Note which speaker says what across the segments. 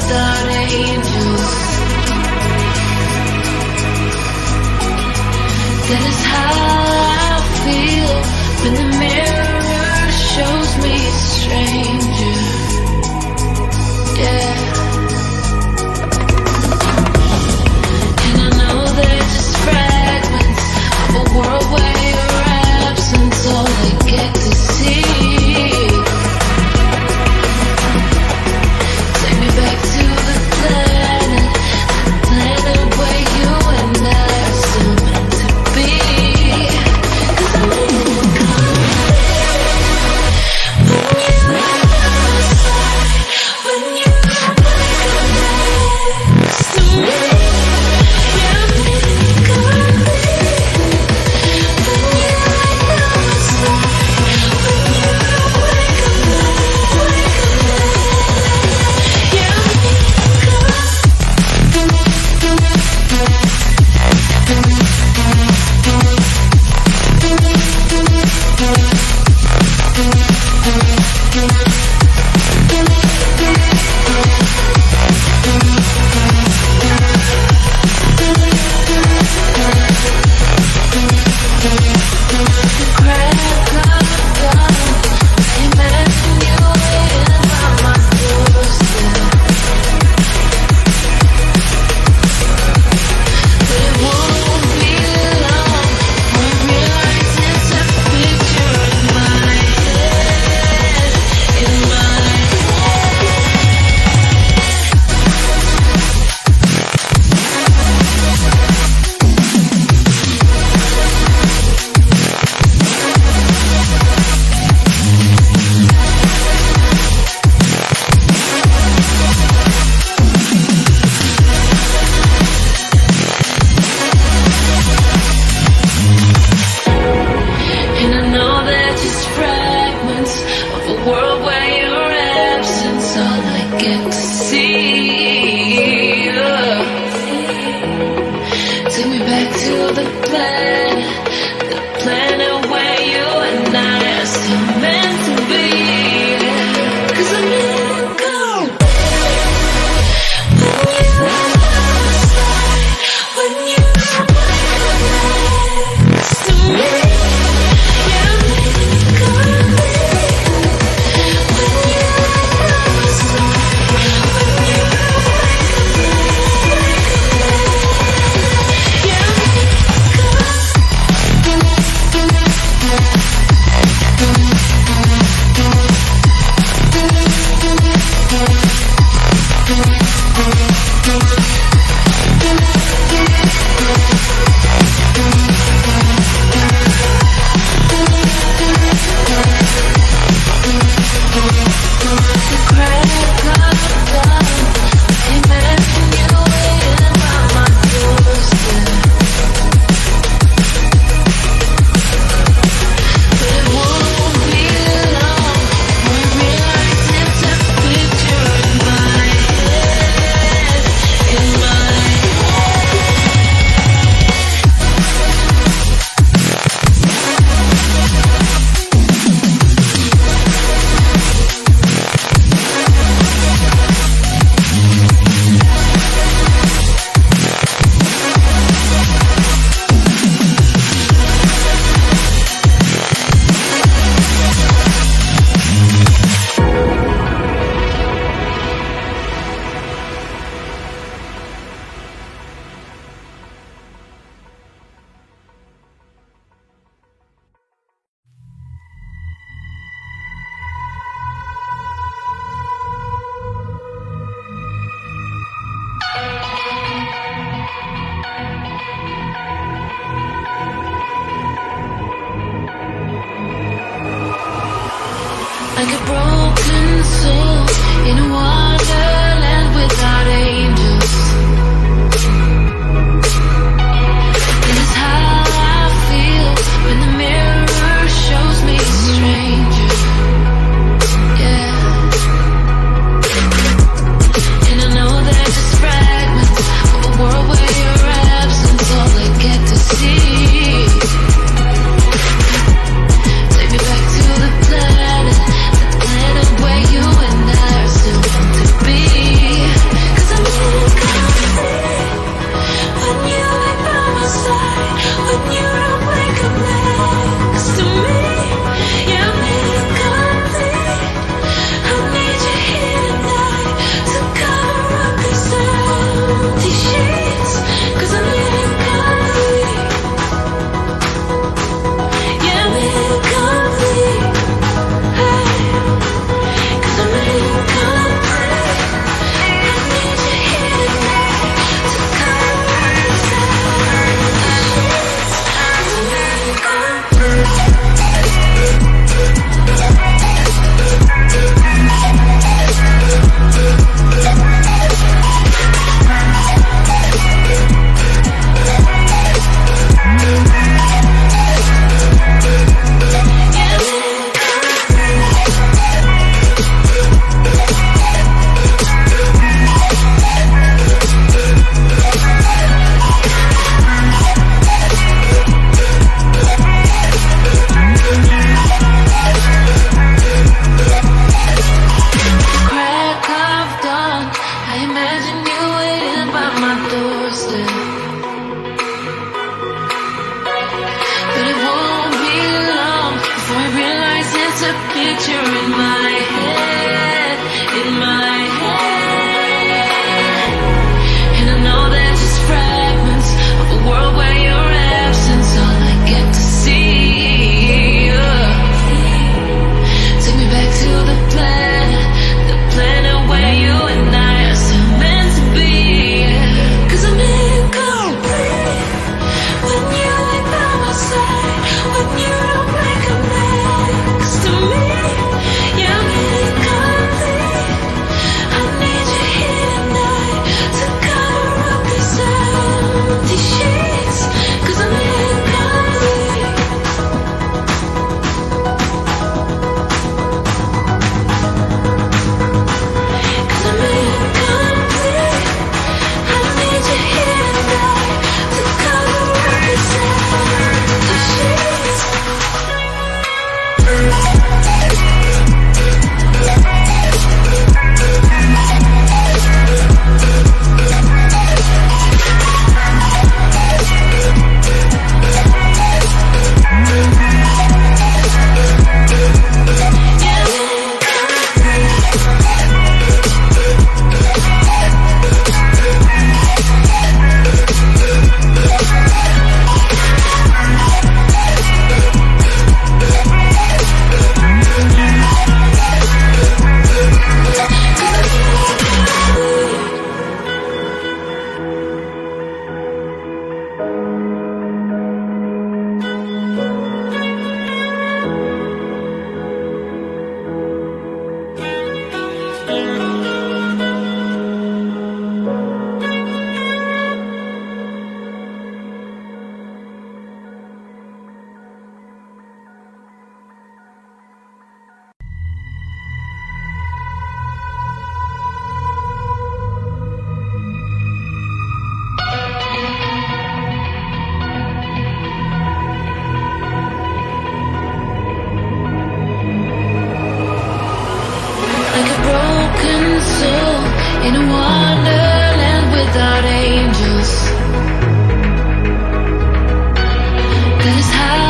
Speaker 1: without angels. That is how I feel when the mirror shows me a stranger. Yeah. And I know they're just fragments of a world where your absence all I get to see. Take me back to the planet where you and I are still meant to be. 'Cause I'm in the when you next to me. Like a broken soul in a wonderland without angels. This is how I feel when the mirror shows me a stranger. Yeah. And I know they're just fragments of a world where your absence all I get to see. Take me back to the planet where you and I are still meant to be. picture in my head, in my head. And I know they're just fragments of a world where your absence all I get to see. Take me back to the planet where you and I are still meant to be. 'Cause I'm incomplete when you ain't by my side, when you don't wake up next to me. Yeah, I'm incomplete. I need you here tonight to cover up these empty sheets. 'Cause I'm incomplete. 'Cause I'm incomplete. I need you here tonight to cover up these empty sheets. Like a broken soul in a wonderland without angels. That is how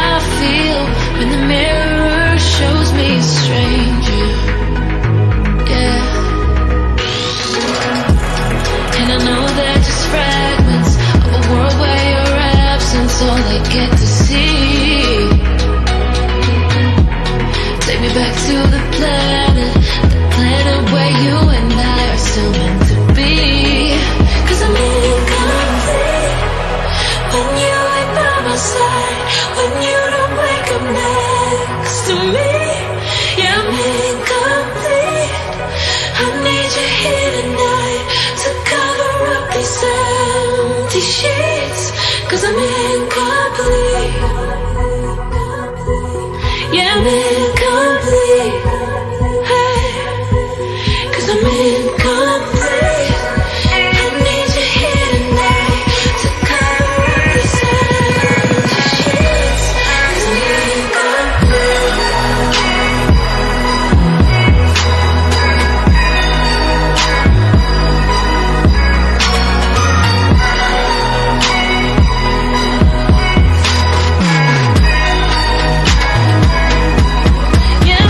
Speaker 1: I feel when the mirror shows me a stranger. Yeah. And I know they're just fragments of a world where your absence all I get to see. Take me back to the planet where you and I are still meant to be. 'Cause I'm incomplete when you ain't by my side, when you don't wake up next to me. Yeah, I'm incomplete. I need you here tonight to cover up these empty sheets. 'Cause I'm incomplete. Yeah, I'm incomplete. I'm incomplete. I need you here tonight to cover up these empty sheets. 'Cause I'm incomplete. Yeah,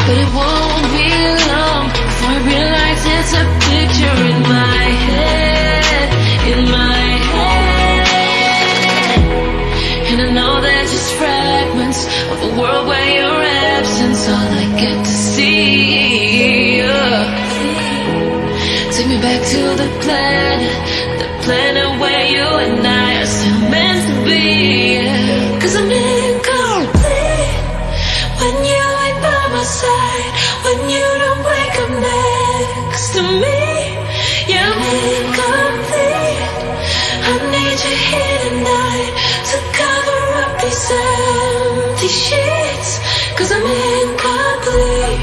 Speaker 1: but it won't be long before I realize it's a picture in my head, in my head. And I know they're just fragments of a world where your absence all I get to see. Take me back to the planet where you and I are still meant to be. 'Cause I'm incomplete when you ain't by my side, when you don't wake up next to me. Yeah, I'm incomplete. I need you here tonight to cover up these empty sheets. 'Cause I'm incomplete.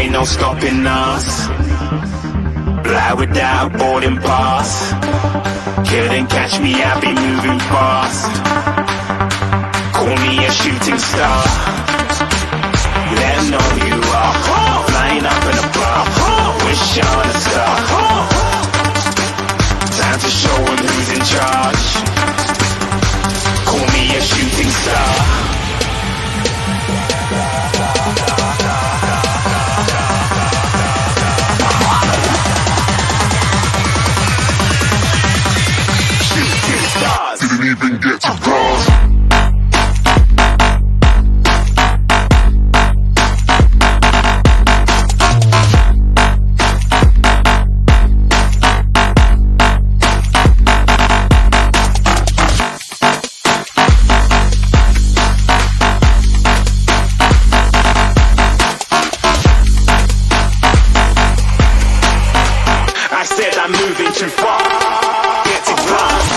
Speaker 2: ain't no stopping us. Fly without boarding pass. Couldn't catch me, I be moving fast. Call me a shooting star. Let 'em know who you are. Flying up in a bar. Wish on a star. Time to show 'em who's in charge. Call me a shooting star. Shooting stars. Didn't even get to cross. I said I'm moving too far. Get to glass.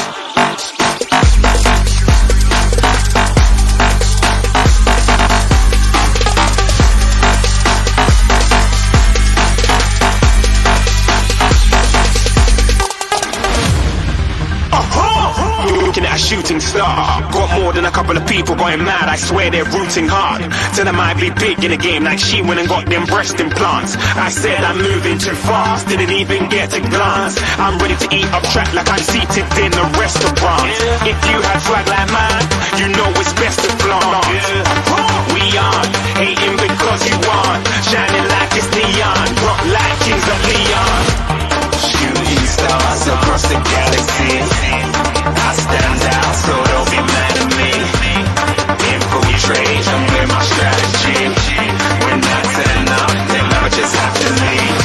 Speaker 2: Looking at a shooting star. Got more than a couple of people going mad, I swear they're rooting hard. Tell them I be big in the game like she went and got them breast implants. I said I'm moving too fast, didn't even get to glance. I'm ready to eat up track like I'm seated in a restaurant. If you had swag like mine, you know it's best to flaunt. We aren't hating because you aren't shining like it's neon, rock like kings of Leon. Shooting stars across the galaxy. I stand out, so don't be mad at me. Infiltrate, I'm with my strategy. When I turn up, then I just have to leave.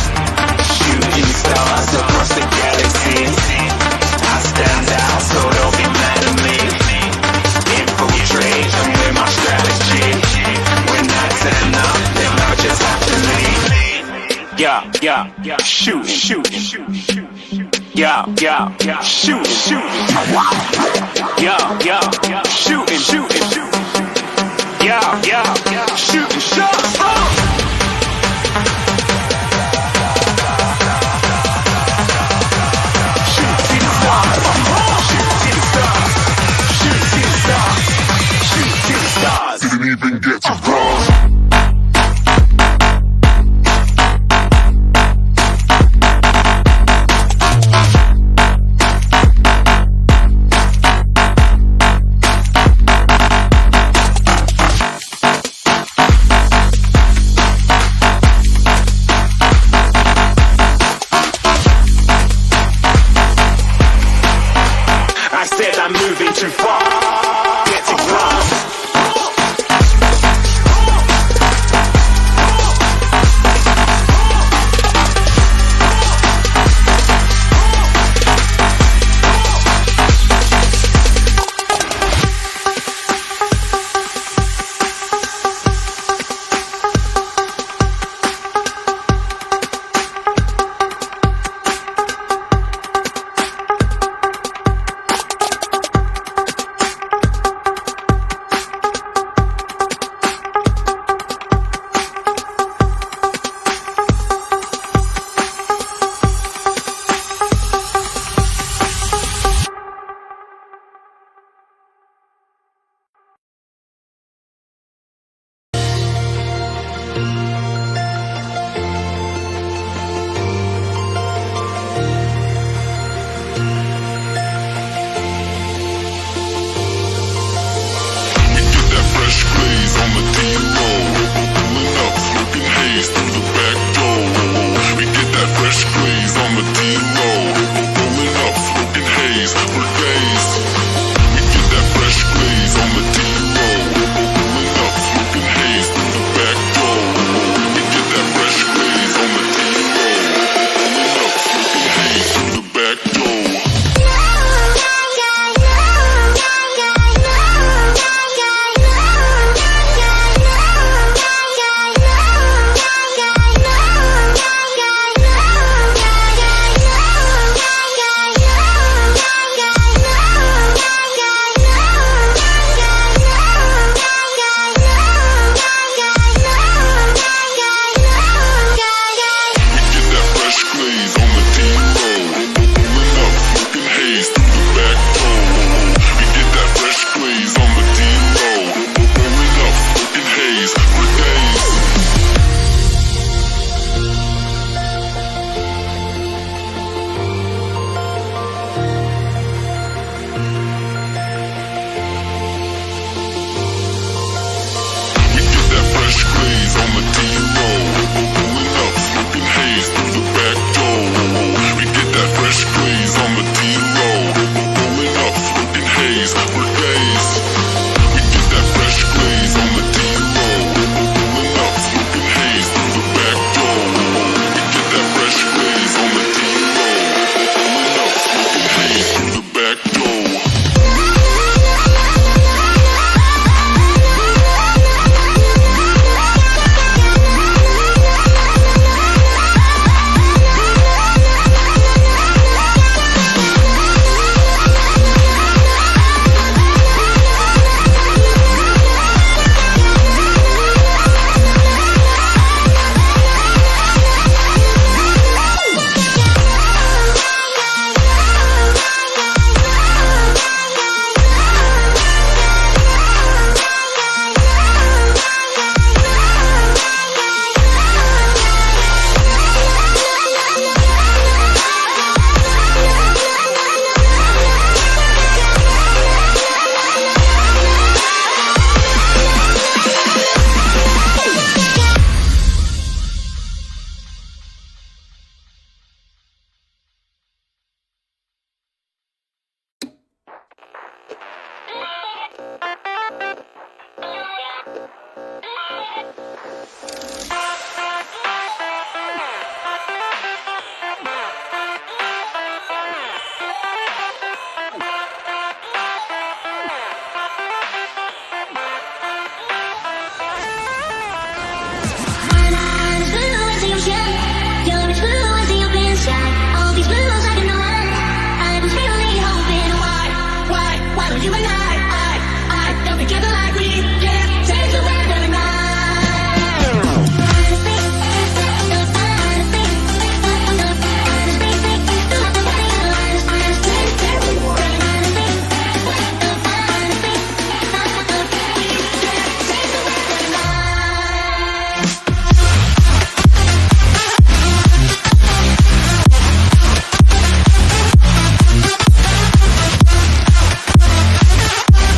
Speaker 2: Shooting stars across the galaxy. I stand out, so don't be mad at me. Infiltrate, I'm with my strategy. When I turn up, then I just have to leave. Yeah, shoot. Yeah, shoot. Yeah, shooting. Yeah, shooting shots. Shooting stars. Didn't even get to cross. I said I'm moving too far.